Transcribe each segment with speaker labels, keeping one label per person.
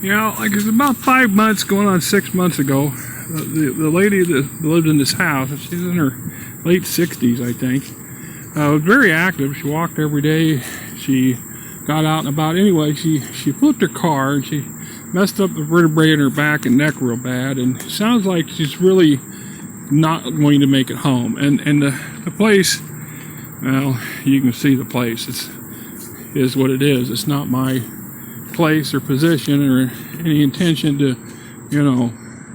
Speaker 1: Yeah, like it's about 5 months, going on 6 months ago, the lady that lived in this house, she's in her late 60s, I think, was very active. She walked every day. She got out and about. Anyway, she flipped her car and she messed up the vertebrae in her back and neck real bad. And it sounds like she's really not going to make it home. And the place, well, you can see the place. Is what it is. It's not my place or position or any intention to,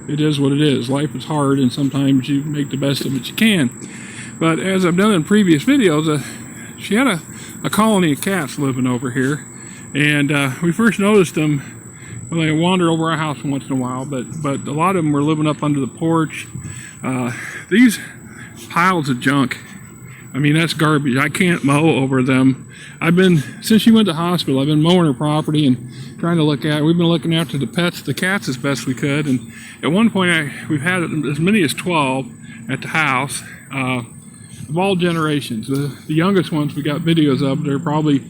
Speaker 1: it is what it is. Life is hard and sometimes you make the best of it you can. But as I've done in previous videos, she had a colony of cats living over here, and we first noticed them when they wander over our house once in a while, but a lot of them were living up under the porch. These piles of junk, I mean, that's garbage. I can't mow over them. Since she went to hospital, I've been mowing her property and trying to we've been looking after the cats as best we could. And at one point, we've had as many as 12 at the house, of all generations. The youngest ones we got videos of, they're probably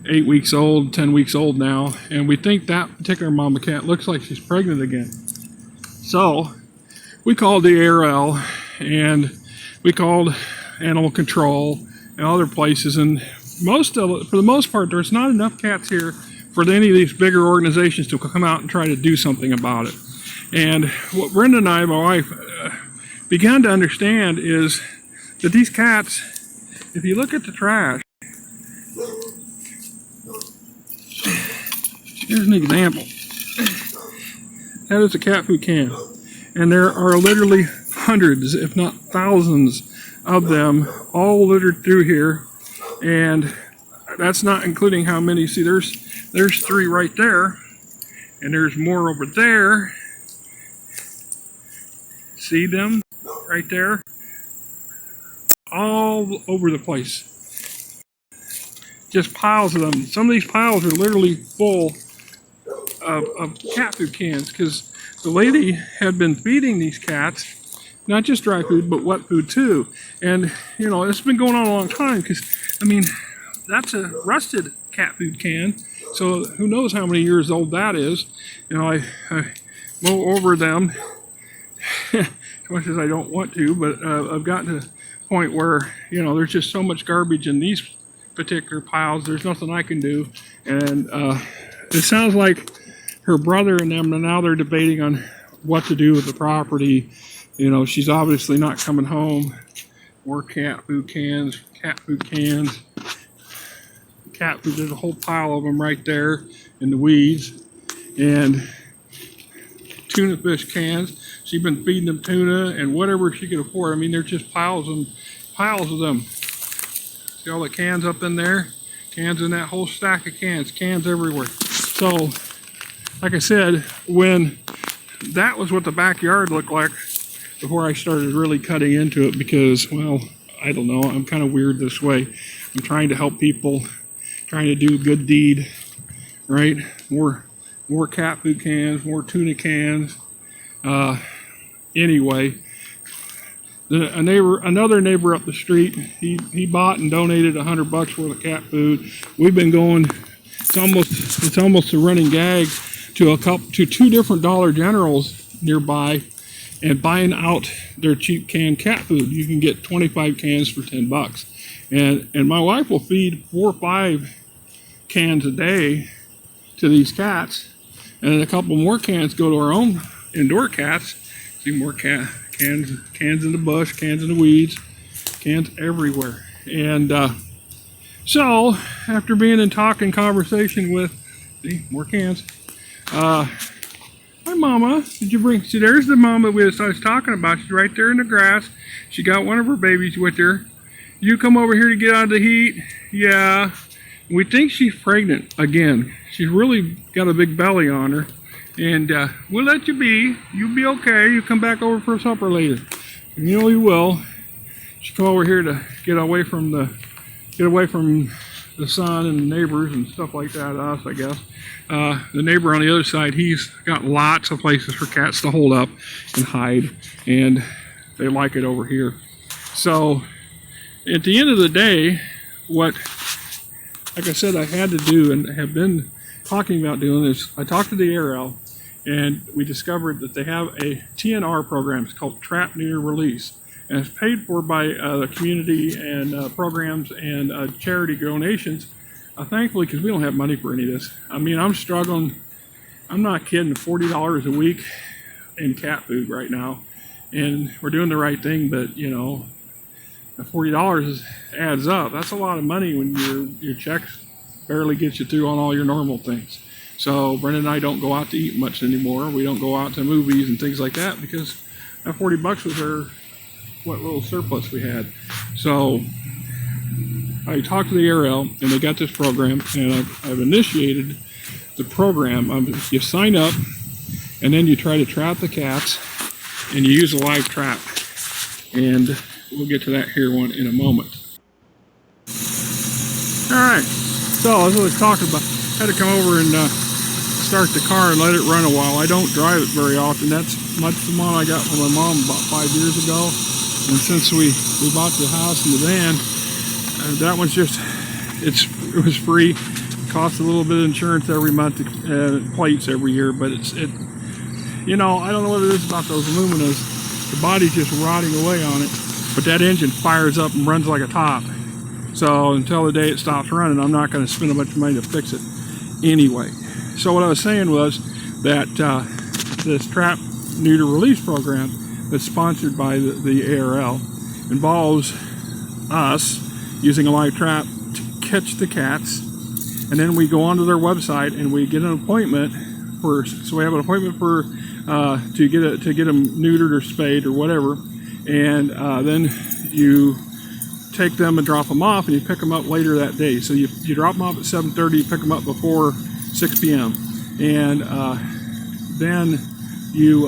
Speaker 1: 8 weeks old, 10 weeks old now. And we think that particular mama cat looks like she's pregnant again. So we called the ARL and we called animal control and other places, and for the most part, there's not enough cats here for any of these bigger organizations to come out and try to do something about it. And what Brenda and I, my wife, began to understand is that these cats, if you look at the trash, here's an example. That is a cat food can, and there are literally hundreds, if not thousands, of them all littered through here. And that's not including how many. See, there's 3 right there, and there's more over there. See them right there? All over the place. Just piles of them. Some of these piles are literally full of cat food cans, because the lady had been feeding these cats not just dry food, but wet food too. And, it's been going on a long time, because, I mean, that's a rusted cat food can. So who knows how many years old that is. I mow over them as much as I don't want to, but I've gotten to the point where, there's just so much garbage in these particular piles, there's nothing I can do. And it sounds like her brother and them, now they're debating on what to do with the property. She's obviously not coming home. More cat food cans, cat food, there's a whole pile of them right there in the weeds. And tuna fish cans. She's been feeding them tuna and whatever she could afford. I mean, there's just piles of them. See all the cans up in there? Cans in that whole stack of cans everywhere. So, like I said, when that was what the backyard looked like before I started really cutting into it, because, well, I don't know, I'm kind of weird this way. I'm trying to help people, trying to do a good deed, right? More cat food cans, more tuna cans. Anyway, another neighbor up the street, he bought and donated $100 worth of cat food. We've been going, it's almost a running gag to 2 different Dollar Generals nearby and buying out their cheap canned cat food. You can get 25 cans for $10. And my wife will feed 4 or 5 cans a day to these cats, and then a couple more cans go to our own indoor cats. See more cans in the bush, cans in the weeds, cans everywhere. And so after being in conversation with, see, more cans. Hi, Mama. Did you bring? See, there's the mama I was talking about. She's right there in the grass. She got one of her babies with her. You come over here to get out of the heat? Yeah. We think she's pregnant again. She's really got a big belly on her. And we'll let you be. You'll be okay. You come back over for supper later. And you know you will. She come over here to get away from the sun and the neighbors and stuff like that, us, I guess. The neighbor on the other side, he's got lots of places for cats to hold up and hide, and they like it over here. So at the end of the day, what, like I said, I had to do and have been talking about doing is I talked to the ARL, and we discovered that they have a TNR program. It's called Trap Neuter Release, and it's paid for by the community and programs and charity donations. Thankfully, because we don't have money for any of this. I mean, I'm struggling. I'm not kidding. $40 a week in cat food right now, and we're doing the right thing. But you know, $40 adds up. That's a lot of money when your checks barely get you through on all your normal things. So Brenda and I don't go out to eat much anymore. We don't go out to movies and things like that because that 40 bucks was what little surplus we had. So I talked to the ARL, and they got this program, and I've initiated the program. You sign up, and then you try to trap the cats, and you use a live trap. And we'll get to that here in a moment. All right, so as I was talking about, I had to come over and start the car and let it run a while. I don't drive it very often. That's much the one I got from my mom about 5 years ago. And since we bought the house and the van, that one's just, it was free. It costs a little bit of insurance every month, plates every year, but you know, I don't know what it is about those Luminas. The body's just rotting away on it, but that engine fires up and runs like a top. So until the day it stops running, I'm not going to spend a bunch of money to fix it anyway. So what I was saying was that this Trap Neuter Release program that's sponsored by the ARL involves us using a live trap to catch the cats, and then we go onto their website and we get an appointment so we have an appointment for to get them neutered or spayed or whatever, and then you take them and drop them off, and you pick them up later that day. So you drop them off at 7:30, you pick them up before 6 p.m. and then you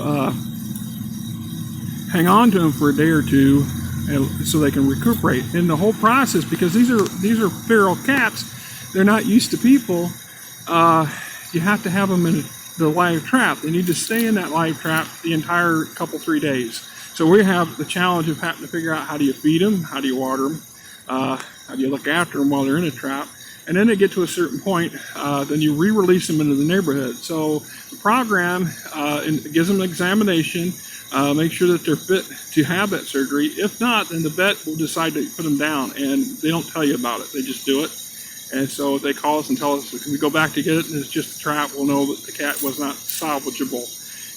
Speaker 1: hang on to them for a day or two, so they can recuperate. In the whole process, because these are feral cats, they're not used to people. You have to have them in the live trap. They need to stay in that live trap the entire 3 days. So we have the challenge of having to figure out, how do you feed them, how do you water them, how do you look after them while they're in a trap, and then they get to a certain point, then you re-release them into the neighborhood. So the program gives them an examination, make sure that they're fit to have that surgery. If not, then the vet will decide to put them down, and they don't tell you about it. They just do it. And so if they call us and tell us, can we go back to get it, and it's just a trap, we'll know that the cat was not salvageable,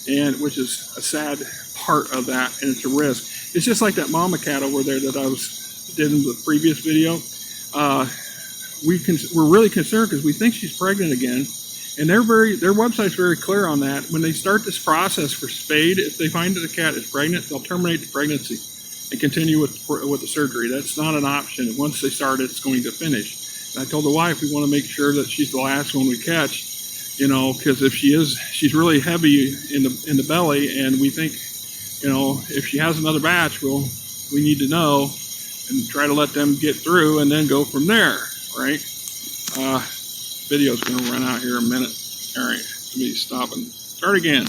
Speaker 1: and which is a sad part of that, and it's a risk. It's just like that mama cat over there that I did in the previous video. We're really concerned because we think she's pregnant again, and their website's very clear on that. When they start this process for spade, if they find that the cat is pregnant, they'll terminate the pregnancy and continue with the surgery. That's not an option. Once they start, it's going to finish. And I told the wife we want to make sure that she's the last one we catch, you know, because if she's really heavy in the belly, and we think, you know, if she has another batch, we need to know and try to let them get through and then go from there, right? Video's going to run out here in a minute. All right, let me stop and start again.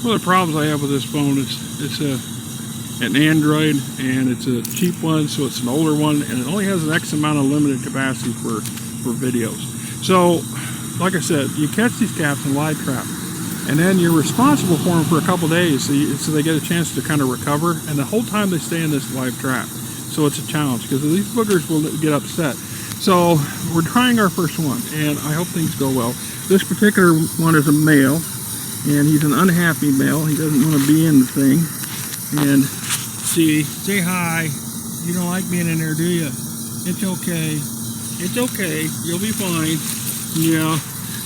Speaker 1: One of the problems I have with this phone is it's an Android, and it's a cheap one, so it's an older one, and it only has an X amount of limited capacity for videos. So, like I said, you catch these cats in live trap, and then you're responsible for them for a couple days, so they get a chance to kind of recover, and the whole time they stay in this live trap. So it's a challenge, because these boogers will get upset. So we're trying our first one, and I hope things go well. This particular one is a male, and he's an unhappy male. He doesn't want to be in the thing. And say hi. You don't like being in there, do you? It's okay. It's okay. You'll be fine. Yeah.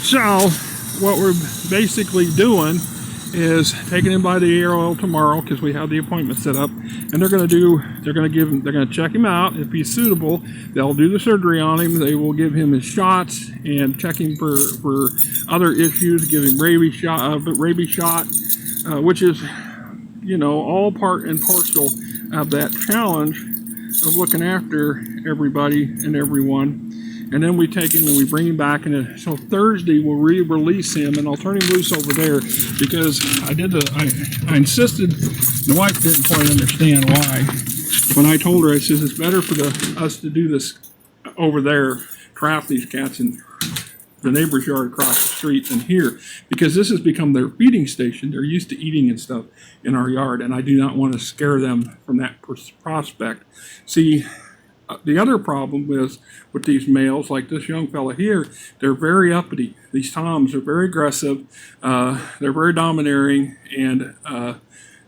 Speaker 1: So what we're basically doing is taking him by the ARL tomorrow, because we have the appointment set up, and they're going to check him out. If he's suitable, they'll do the surgery on him. They will give him his shots and check him for other issues, give him rabies shot, which is, you know, all part and parcel of that challenge of looking after everybody and everyone. And then we take him and we bring him back, and so Thursday we'll re-release him, and I'll turn him loose over there, because I insisted. The wife didn't quite understand why. When I told her, I says it's better for us to do this over there, trap these cats, and the neighbor's yard across the street than here, because this has become their feeding station. They're used to eating and stuff in our yard, and I do not want to scare them from that prospect. See, the other problem is with these males, like this young fella here, they're very uppity. These toms are very aggressive. They're very domineering, and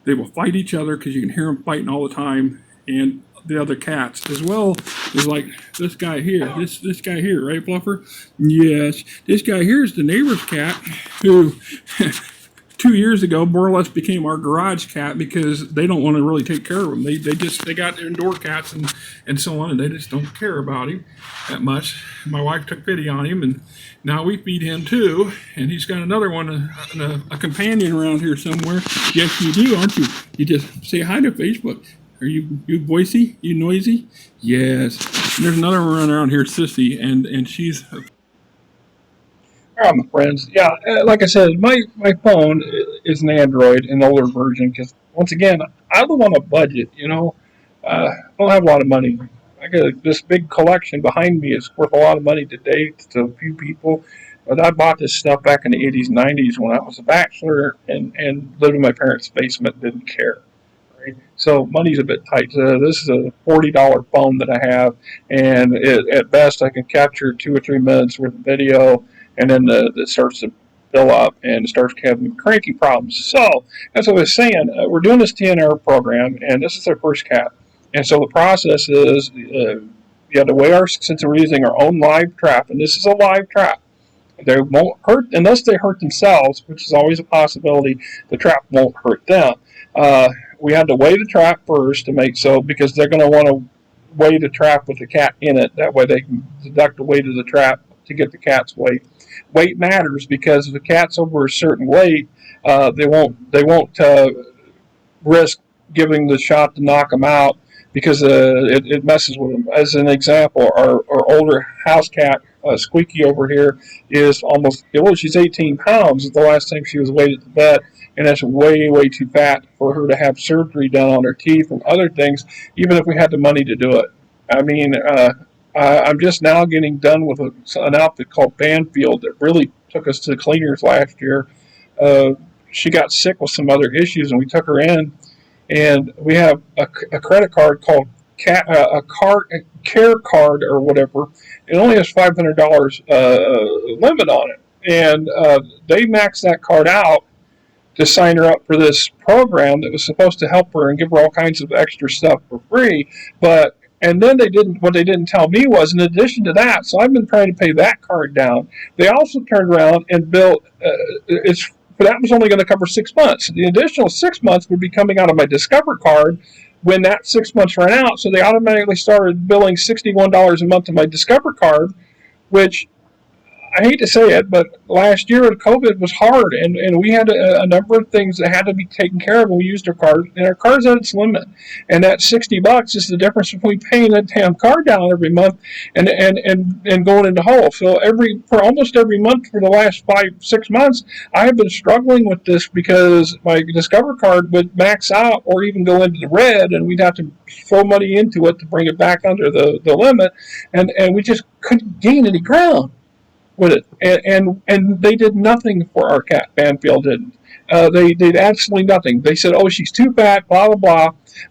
Speaker 1: they will fight each other because you can hear them fighting all the time. And the other cats, as well as like this guy here, this guy here, right, Fluffer? Yes, this guy here is the neighbor's cat who 2 years ago more or less became our garage cat because they don't want to really take care of him. They got indoor cats and so on, and they just don't care about him that much. My wife took pity on him, and now we feed him too. And he's got another one, a companion around here somewhere. Yes, you do, aren't you? You just say hi to Facebook. Are you Boise? You noisy? Yes. And there's another one running around here, Sissy, and she's. My friends. Yeah, like I said, my phone is an Android, an older version, because once again, I live on a budget. I don't have a lot of money. I got this big collection behind me. It's worth a lot of money today to a few people. But I bought this stuff back in the 80s, 90s when I was a bachelor and lived in my parents' basement, didn't care. So money's a bit tight. This is a $40 phone that I have, and at best I can capture 2 or 3 minutes worth of video, and then it starts to fill up and starts having cranky problems. So, as I was saying, we're doing this TNR program, and this is our first cat. And so the process is you have to weigh since we're using our own live trap, and this is a live trap. They won't hurt unless they hurt themselves, which is always a possibility. The trap won't hurt them. We had to weigh the trap first to make so, because they're going to want to weigh the trap with the cat in it. That way they can deduct the weight of the trap to get the cat's weight. Weight matters because if the cat's over a certain weight, they won't risk giving the shot to knock them out because it messes with them. As an example, our older house cat, Squeaky over here, is she's 18 pounds the last time she was weighed at the vet, and that's way, way too fat for her to have surgery done on her teeth and other things, even if we had the money to do it. I mean, I'm just now getting done with an outfit called Banfield that really took us to the cleaners last year. She got sick with some other issues, and we took her in, and we have a credit card called a care card or whatever. It only has $500 limit on it, and they maxed that card out to sign her up for this program that was supposed to help her and give her all kinds of extra stuff for free. And then what they didn't tell me was, in addition to that, so I've been trying to pay that card down. They also turned around and built, but that was only going to cover 6 months. The additional 6 months would be coming out of my Discover card when that 6 months ran out. So they automatically started billing $61 a month to my Discover card, which I hate to say it, but last year COVID was hard, and we had a number of things that had to be taken care of when we used our card, and our card's at its limit. And that $60 is the difference between paying that damn card down every month and going into hole. So for almost every month for the last 5-6 months, I have been struggling with this because my Discover card would max out or even go into the red, and we'd have to throw money into it to bring it back under the limit, and we just couldn't gain any ground with it, and they did nothing for our cat. Banfield didn't. They did absolutely nothing. They said, "Oh, she's too fat," blah blah blah.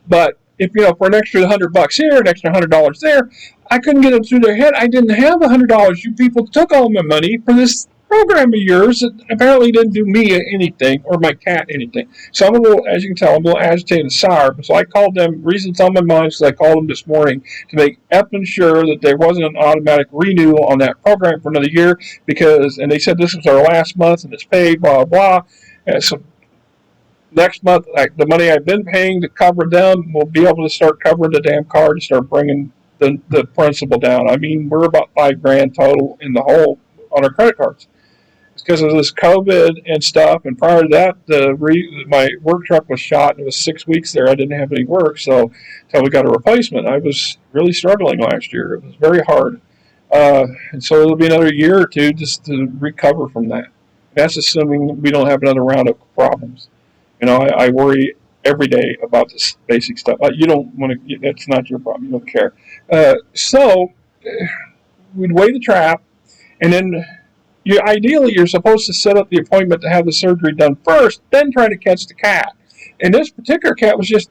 Speaker 1: But if for an extra $100 here, an extra $100 there, I couldn't get it through their head. I didn't have $100. You people took all my money for this program of yours that apparently didn't do me anything or my cat anything. So I'm as you can tell, I'm a little agitated and sour. So I called them. Reasons on my mind, so I called them this morning to make effing sure that there wasn't an automatic renewal on that program for another year and they said this was our last month and it's paid, blah blah. And so next month, the money I've been paying to cover them will be able to start covering the damn card and start bringing the principal down. I mean, we're about $5,000 total in the hole on our credit cards. Because of this COVID and stuff, and prior to that, my work truck was shot, and it was 6 weeks there. I didn't have any work, so until we got a replacement, I was really struggling last year. It was very hard, and so it'll be another year or two just to recover from that. That's assuming we don't have another round of problems. I worry every day about this basic stuff. You don't want to. That's not your problem. You don't care. So we'd weigh the trap, and then
Speaker 2: Ideally, you're supposed to set up the appointment to have the surgery done first, then try to catch the cat. And this particular cat was just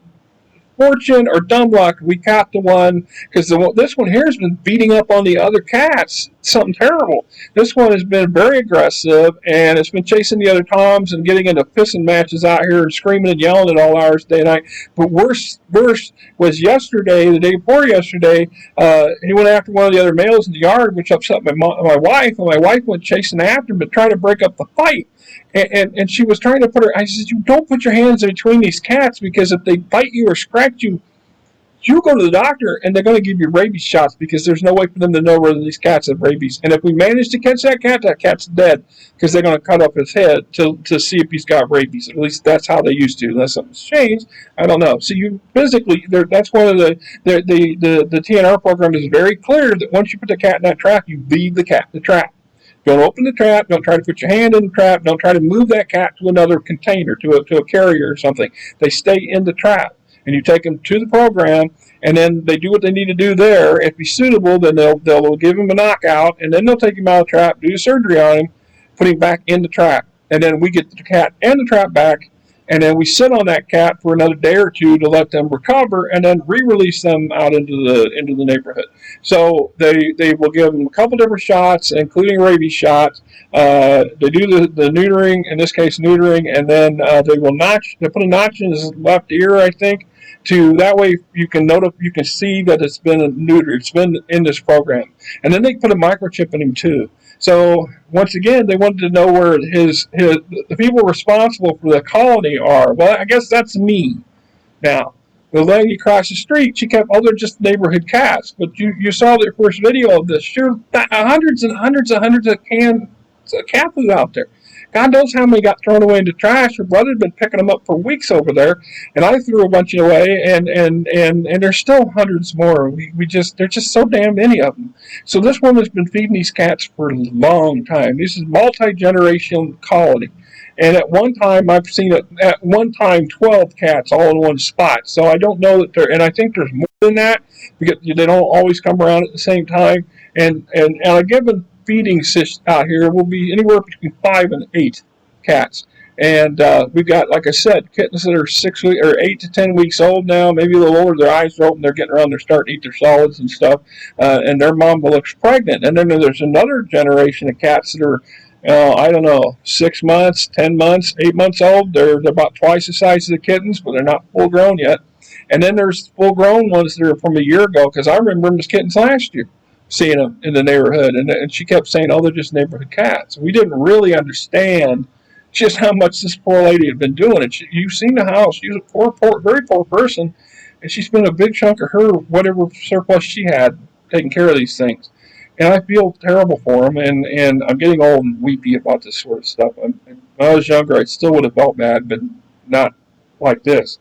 Speaker 2: fortune or dumb luck, we caught the one because this one here has been beating up on the other cats. Something terrible. This one has been very aggressive and it's been chasing the other toms and getting into pissing matches out here and screaming and yelling at all hours day and night. But worse was yesterday, the day before yesterday, he went after one of the other males in the yard, which upset my wife, and my wife went chasing after him to try to break up the fight. And she was trying to put her. I said, "You don't put your hands in between these cats because if they bite you or scratch you, you go to the doctor and they're going to give you rabies shots because there's no way for them to know whether these cats have rabies. And if we manage to catch that cat's dead because they're going to cut off his head to see if he's got rabies. At least that's how they used to. Unless something's changed, I don't know. So you physically, that's one of the TNR program is very clear that once you put the cat in that trap, you leave the trap. Don't open the trap. Don't try to put your hand in the trap. Don't try to move that cat to another container, to a carrier or something. They stay in the trap. And you take them to the program, and then they do what they need to do there. If he's suitable, then they'll give him a knockout, and then they'll take him out of the trap, do surgery on him, put him back in the trap. And then we get the cat and the trap back, and then we sit on that cat for another day or two to let them recover, and then re-release them out into the neighborhood. So they will give them a couple different shots, including rabies shots. They do the neutering, in this case neutering, and then they put a notch in his left ear, I think, to that way you can see that it's been neutered, it's been in this program, and then they put a microchip in him too. So once again, they wanted to know where the people responsible for the colony are. Well, I guess that's me. Now, the lady across the street, she kept, they're just neighborhood cats. But you saw the first video of this. Sure, hundreds and hundreds and hundreds of cans of cat food out there. God knows how many got thrown away into trash. Her brother had been picking them up for weeks over there, and I threw a bunch away, and there's still hundreds more. There's just so damn many of them. So this woman's been feeding these cats for a long time. This is multi-generational colony. And at one time, I've seen 12 cats all in one spot. So I don't know that and I think there's more than that because they don't always come around at the same time. And a given feeding system out here will be anywhere between 5 and 8 cats. And we've got, like I said, kittens that are 6 weeks or 8 to 10 weeks old now, maybe a little older. Their eyes are open, they're getting around, they're starting to eat their solids and stuff. And their mom looks pregnant. And then there's another generation of cats that are, I don't know, 6 months, 10 months, 8 months old. They're about twice the size of the kittens, but they're not full grown yet. And then there's full grown ones that are from a year ago, because I remember them as kittens last year, seeing them in the neighborhood. And she kept saying, they're just neighborhood cats. We didn't really understand just how much this poor lady had been doing it. You've seen the house. She was a very poor person, and she spent a big chunk of her whatever surplus she had taking care of these things. And I feel terrible for them, and I'm getting old and weepy about this sort of stuff. When I was younger, I still would have felt bad, but not like this.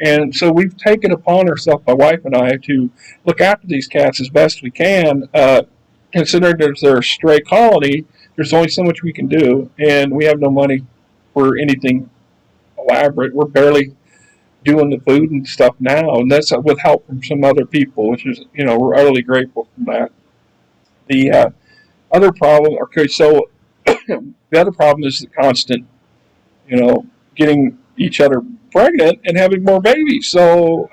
Speaker 2: And so we've taken upon ourselves, my wife and I, to look after these cats as best we can. Considering they're a stray colony, there's only so much we can do, and we have no money for anything elaborate. We're barely doing the food and stuff now, and that's with help from some other people, which is, we're utterly grateful for that. The other problem, so the other problem is the constant, getting each other pregnant and having more babies. So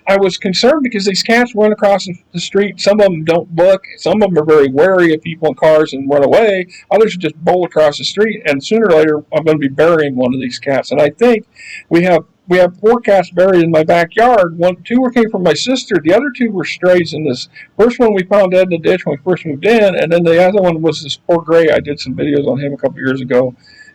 Speaker 2: I was concerned because these cats run across the street. Some of them don't look. Some of them are very wary of people in cars and run away. Others just bolt across the street, and sooner or later I'm going to be burying one of these cats. And I think we have 4 cats buried in my backyard. 2 came from my sister. The other 2 were strays in this. First one we found dead in the ditch when we first moved in, and then the other one was this poor gray. I did some videos on him a couple years ago,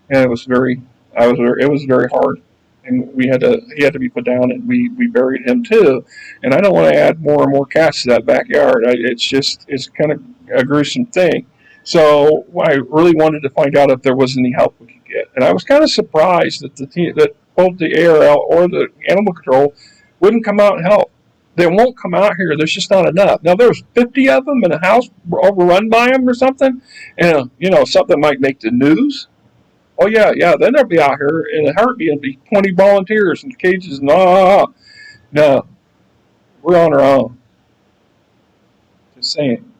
Speaker 2: and it was very hard. And he had to be put down, and we buried him too. And I don't want to add more and more cats to that backyard. It's kind of a gruesome thing. So I really wanted to find out if there was any help we could get. And I was kind of surprised that that both the ARL or the animal control wouldn't come out and help. They won't come out here. There's just not enough. Now, there's 50 of them in a house overrun by them or something, and something might make the news. Oh, yeah, then they'll be out here in a heartbeat and be 20 volunteers in cages. No, we're on our own. Just saying.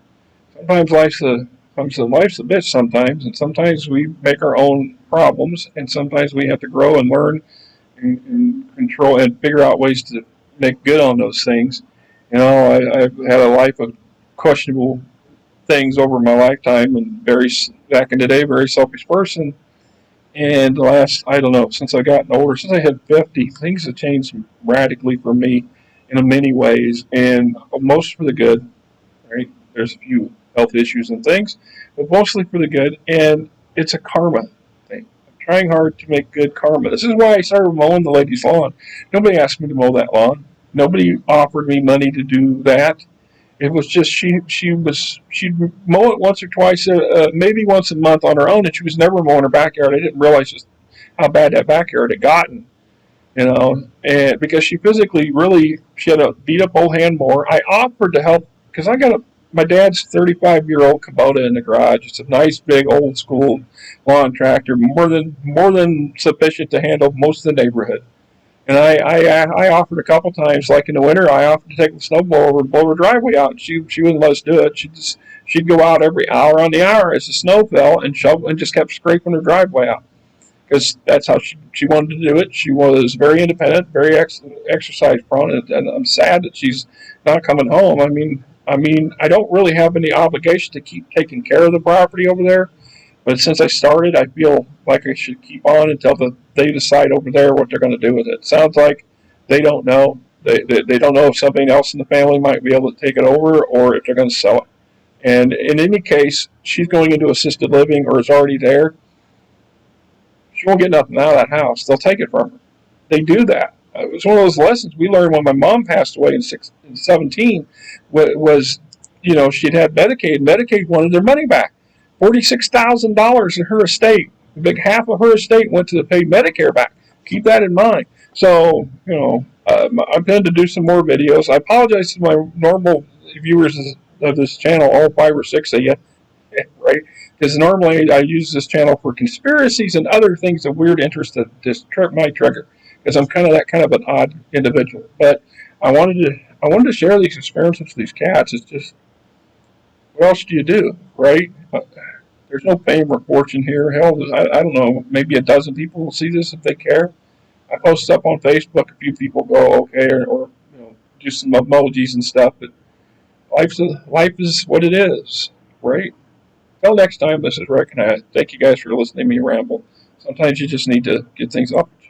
Speaker 2: Sometimes life's a life's a bitch sometimes, and sometimes we make our own problems, and sometimes we have to grow and learn and control and figure out ways to make good on those things. You know, I've had a life of questionable things over my lifetime, and back in the day, very selfish person. And the last, I don't know, since I've gotten older, since I hit 50, things have changed radically for me in many ways, and most for the good. Right? There's a few health issues and things, but mostly for the good. And it's a karma thing. I'm trying hard to make good karma. This is why I started mowing the lady's lawn. Nobody asked me to mow that lawn. Nobody offered me money to do that. It was just she'd mow it once or twice, maybe once a month on her own, and she was never mowing her backyard. I didn't realize just how bad that backyard had gotten, you know, and because she had a beat up old hand mower. I offered to help because my dad's 35-year-old Kubota in the garage. It's a nice big old school lawn tractor, more than sufficient to handle most of the neighborhood. And I offered a couple times, like in the winter, I offered to take the snowblower over and blow her driveway out. She wouldn't let us do it. She'd go out every hour on the hour as the snow fell and shovel and just kept scraping her driveway out because that's how she wanted to do it. She was very independent, very exercise prone, and I'm sad that she's not coming home. I mean, I don't really have any obligation to keep taking care of the property over there. But since I started, I feel like I should keep on until they decide over there what they're going to do with it. Sounds like they don't know. They don't know if something else in the family might be able to take it over or if they're going to sell it. And in any case, she's going into assisted living or is already there. She won't get nothing out of that house. They'll take it from her. They do that. It was one of those lessons we learned when my mom passed away in 17. Was, you know, she'd had Medicaid. Medicaid wanted their money back. $46,000 in her estate. A big half of her estate went to pay Medicare back. Keep that in mind. So, you know, I'm going to do some more videos. I apologize to my normal viewers of this channel, all 5 or 6 of you, right? Because normally I use this channel for conspiracies and other things of weird interest that just might trigger. Because I'm kind of an odd individual. But I wanted to share these experiences with these cats. It's just, what else do you do, right? There's no fame or fortune here. Hell, I don't know, maybe a dozen people will see this if they care. I post stuff on Facebook. A few people go okay, or you know, do some emojis and stuff. But life is what it is, right? Until next time, this is Rick, and I thank you guys for listening to me ramble. Sometimes you just need to get things off your